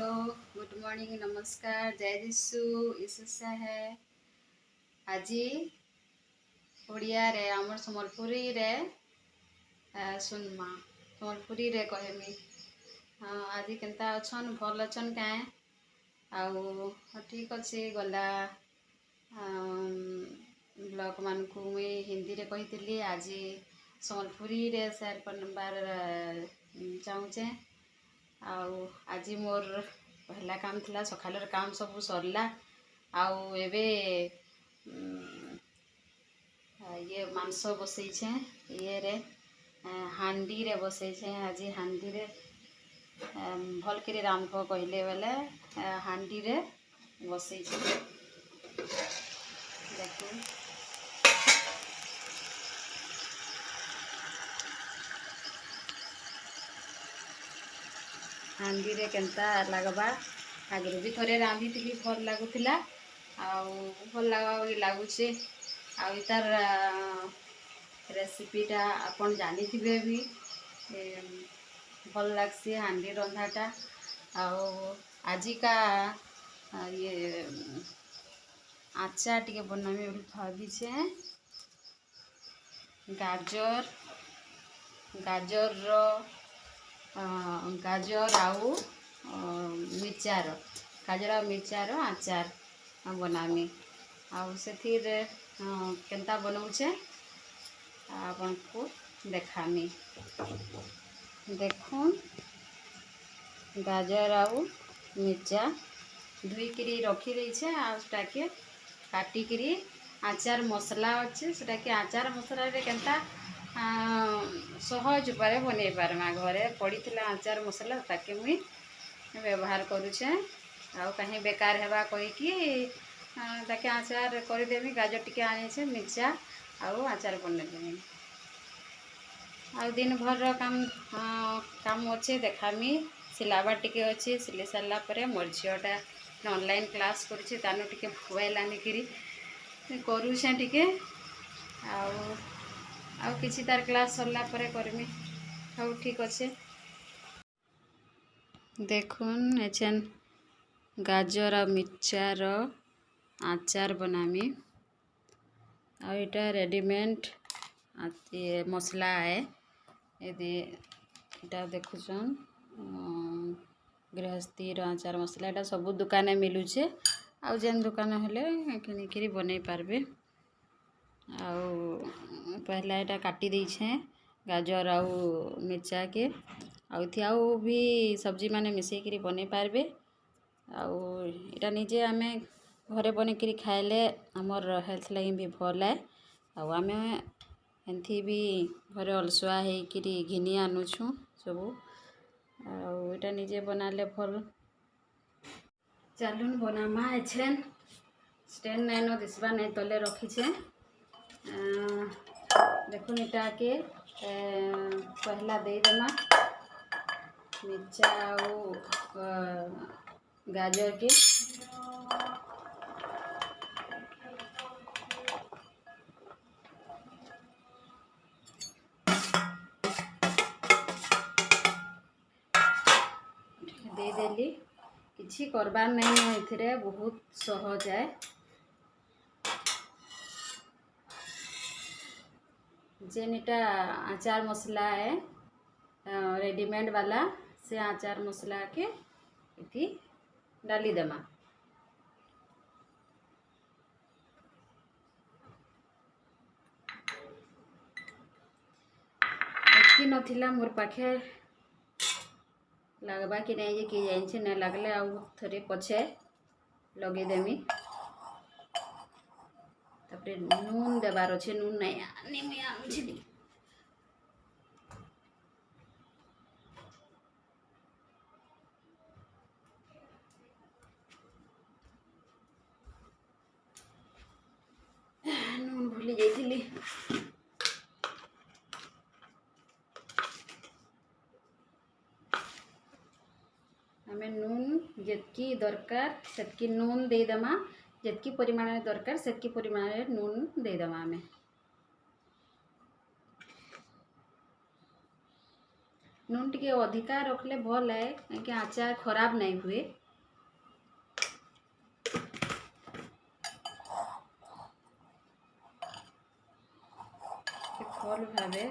Hello good morning नमस्कार जय यीशु ईशा है आज ओडिया रे आमर संबलपुरी रे सुनमा संबलपुरी रे कहमी। हाँ आज केनता अछन भल अछन काए आउ ठीक अच्छे गला ब्लॉग मान को मुई हिंदी रे कही आज संबलपुरी रे शेयर करबार चाहूचे। आउ आज मोर पहला काम थिला सखालर काम सब सरला आउ एबे ये मांस बसई छे ये रे हांडी रे बसई छे। आज हांडी रे भल करे रांध कहले बेले हांडी रे बसई छे। देखो हांडी रे केनता लगबा आगे भी थोड़े रांधी थी भल लगुला भल लगुचे आर रेसिपीटा आपन जानी थे भी भल लगसी हांडी रंधाटा। आजिका ये आचार टे बनामी भावी गाजर गाजर गाजर आउ मिर्चार गाजर आ मिर्चार आचार बनामी आउ से केनता बनाऊे आपन को देखामी। देखुन गाजर आउ मिर्चा धुईकरी रखी रही आके काटिकी आचार मसला अच्छे से आचार मसला रे केनता सहज उपाय बनै पारमा घरे पड़ी आचार मसला ताके मुई व्यवहार करुचे आउ कहीं बेकार हेबा कहीकि ताके आचार करदेमी। गाजर टिके आनी मिर्चा आउ आचार बनदेमी आउ दिन भर काम काम अच्छे देखामी सिलाबार टिके अच्छे सिले सारा पर मोर झीटा ऑनलाइन क्लास करुचे तानु टिके मोबाइल आनिकी करुचे टिके आउ किसी तार क्लास सरला परे करमी। हाँ ठीक अच्छे देखुन एछन गाजर आ मिर्चार आचार बनामी आ इटा रेडीमेड मसला है यदि इटा देखुन गृहस्थी आचार मसला इटा सब दुकान मिलूचे आउ जेन दुकान हेले किनिकी बनै पारबे। आउ पहला इटा काटी देछे गाजर आउ मिर्चा के आउ भी सब्जी माने मिसेकरी बनै पारबे। आउ इटा निजे आमे घरे बनेकरी खाइले हमर हेल्थ लगी भी भल है आउ आमे एंथी भी घरे अलसुआ हेकरी घिनी आनुछु सबू आउ इटा निजे बनाले भल। चलुन बनामा एछेन स्टैंड नाइन दिसबा नहीं तले रखी छे देखुन इटा के पहला दे देमा मिर्चा आउ गाजर के दे देली किसी करबार नहीं एथिरे बहुत सहज है। जेन इटा आचार मसला है रेडीमेड वाला से आचार मसला के इति डाली देमा एतकी नथिला मोर पाखे लगवा कि नहीं जे कि जाइछे नहीं लगले आउ थोड़े पछे लगे देमी तापरे नून देबार अच्छे नून नहीं आनी मुई आनुछी नून भूली जाइली आमे नून जेतकी दरकार सेतकी नून दे देमा जेतकी परिमाण में दरकार सेतकी परिमाण में नून दे देमा आमे नून टिके अधिका रखले भल है कहीं आचार खराब नहीं हुए। भल भावे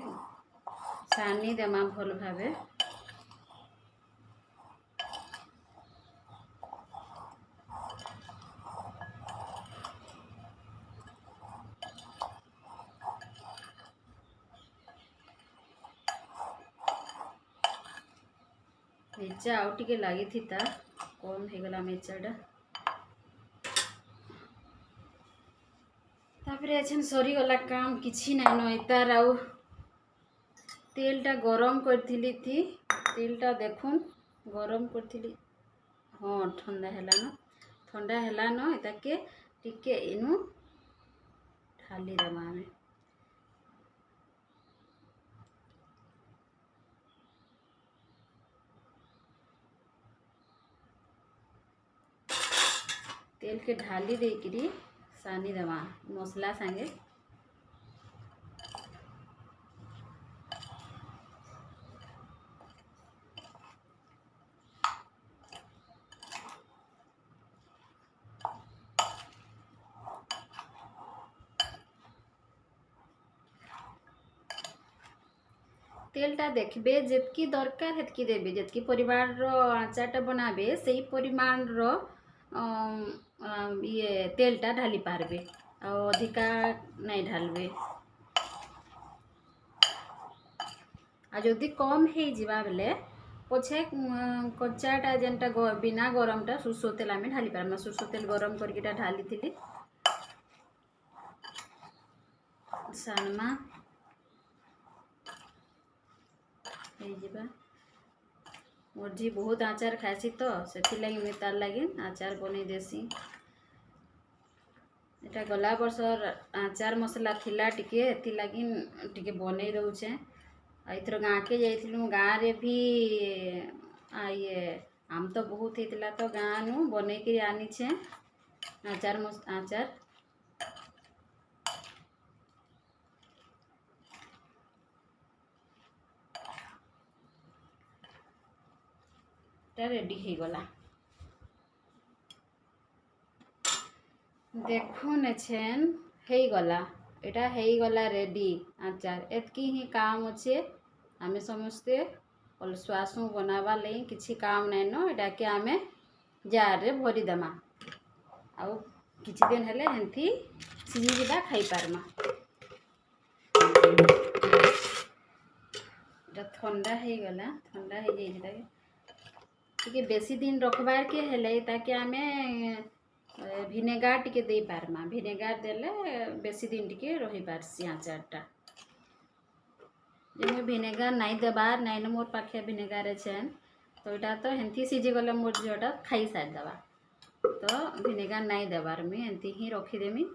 सानी देमा भल भावे। मिर्चा आउ टिके लगी थी ता कम हो गला मिर्चाटा। तापरे एछन सरी गला काम किछि ना न इतार आउ तेलटा गरम करथिली थी। तेलटा देखुन गरम करथिली। हाँ ठंडा हैला न, ठंडा हैला न इताके टिके इनु ढाली देमा हमें। तेल के ढाली देकरी सानी देमा मसला संगे। तेलटा देखबे जितकी दरकार हेतकी देबे। जितकी परिमाण रो आचारटा बनाबे सही परिमाण रो ये तेलटा ढाली पारबे और अधिका नहीं ढालबे। आ जदि कम हो जावा बेले पछे कच्चाटा जेनटा बिना गरमटा सुरसो तेल आम ढाली पारमा। सुरसो तेल गरम करके ढाली थी सानमा मोर झी बहुत आचार खासी तो से लगी तार लगे आचार बन देसी। एटा गला वर्षर आचार मसला थिला टिके लगी टिके बन दौचे। इथर गाँ के जाइलु गाँ रे भी ये आम तो बहुत होता तो गाँ नु बन के आनी छे आचार आचार। रेडी हो गला देखुन एछेन हो गला। एटा हो गला रेडी आचार। एतकी ही काम अच्छे आमे समस्ते अलसुआसु बनावा लई किछि काम नहीं न। एटा के आमे जार रे भरी देमा आउ किछि दिन हेले हेंथी सिझी जिबा खाई पारमा। एटा ठंडा हो गला, ठंडा हो जाई टिके बेसी दिन रखबार के हेले ताकि आमे भिनेगार टिके दे पारमा। भिनेगार देले बेसी दिन टिके रही पारसी आचारटा। जे भिनेगार नहीं देबार नहीं न मोर पाखे भिनेगार छेन तो यहाँ तो हेंथी सीझी गले मोर झीटा खाई सारी देवा तो भिनेगार नहीं देबार मुई एंती ही रखीदेमी।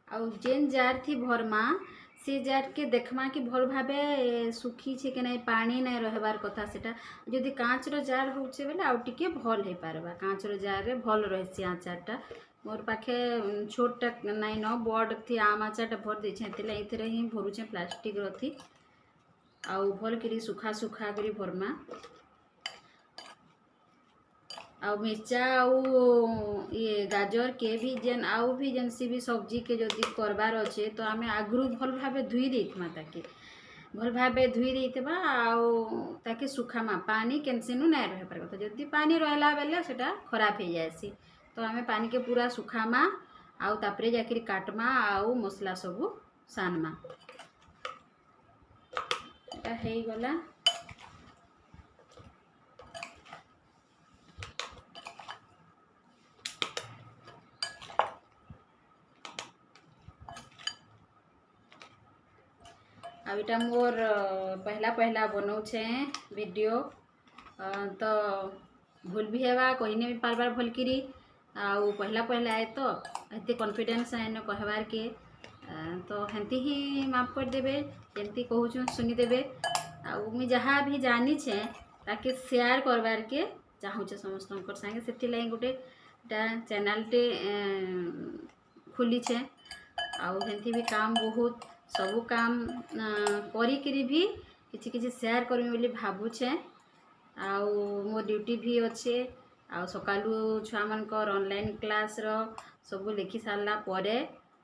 आउ जेन जार थी भरमा से जार के देखमा कि भल भावे सुखी छे कि नहीं पानी नहीं रहबार कथा। सेटा जदि कांच रो जार होचे बेले आउ टिके भल हे पारबा। कांच रो जार रे भल रहसी आचारटा। मोर पाखे छोटा नहीं न बड़ थी आम आचारटा भर देछे एतिला इथरे ही भरुछे प्लास्टिक रो थी आउ भल करी सुखा सुखा करी भरमा। आउ मिर्चा आउ ये गाजर के भी जेन आउ भी जेन सी भी सब्जी के जदि करबार अच्छे तो आम आगु भल भावे धुई देमा ताकि भल भावे धुई देवा आउ ताकि सुखामा पानी केनसेनु नहीं रह पार कथा। जदि पानी रहला बेले सेटा खराब हो जाएसी तो आम पानी के पूरा सुखामा आउ तापरे जाकरी काटमा आउ मसला सबू सानमा। एटा हेई गला अब इटा मोर पहला पहला बनाऊे वीडियो तो भूल भी हेबा कही नहीं पारबार भल करी आउ पहला पहला आए तो एते कॉन्फिडेंस है न कहबार के तो हेंती ही माफ कर देबे जेंती कहूँ सुनी देबे आउ मुई जहाँ भी जानी छे ताके शेयर करवार के चाहूचे समस्त संगे से गोटे चैनल टे खुली छे आउ हेंती भी काम बहुत सबू काम करी भी किछि किछि शेयर करमी बोली भाबुछे आउ मो ड्यूटी भी अच्छे आउ सकालू छुआ मानकर ऑनलाइन क्लास रो सब लिखि सारला परे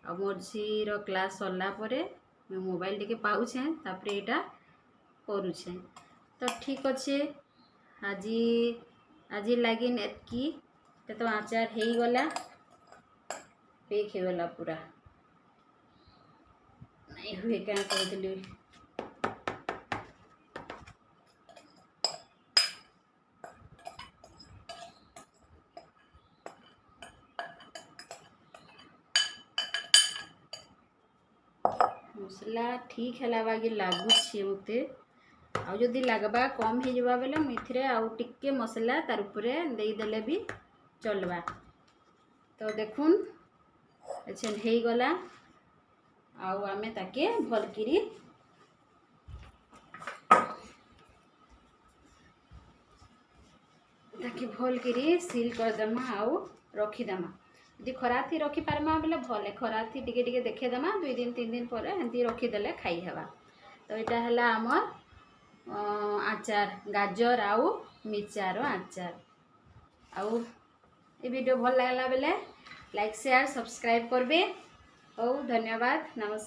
आ मोर झीर क्लास सरला परे मोबाइल टिके पाउछे तापरे एटा करूछे। तो ठीक अच्छे आज लगिन एतकी तो आचार हो गला पेक हो गला पूरा नहीं हुए क्या कहते मसला ठीक है बागे लगुच मते आउ जदि लगवा कम हो जावा बेले मुझे आउ टिके मसला तार उपरे देदेले भी चलवा। तो देखुन अच्छा हो गला आउ आमे ताके भलकिरी ताकि भल करी सील करदेमा आउ रखीदेमा यदि खरा थी रखी पारमा बोले भले खरा थी टिके टिके देखेदेमा 2 दिन 3 दिन पर एमती रखीदेले खाई हेबा। तो यहाँ है आमर आचार गाजर आउ मिर्चार आचार आउ ये वीडियो भल लगला बेले लाइक शेयर सब्सक्राइब करबे। धन्यवाद नमस्कार।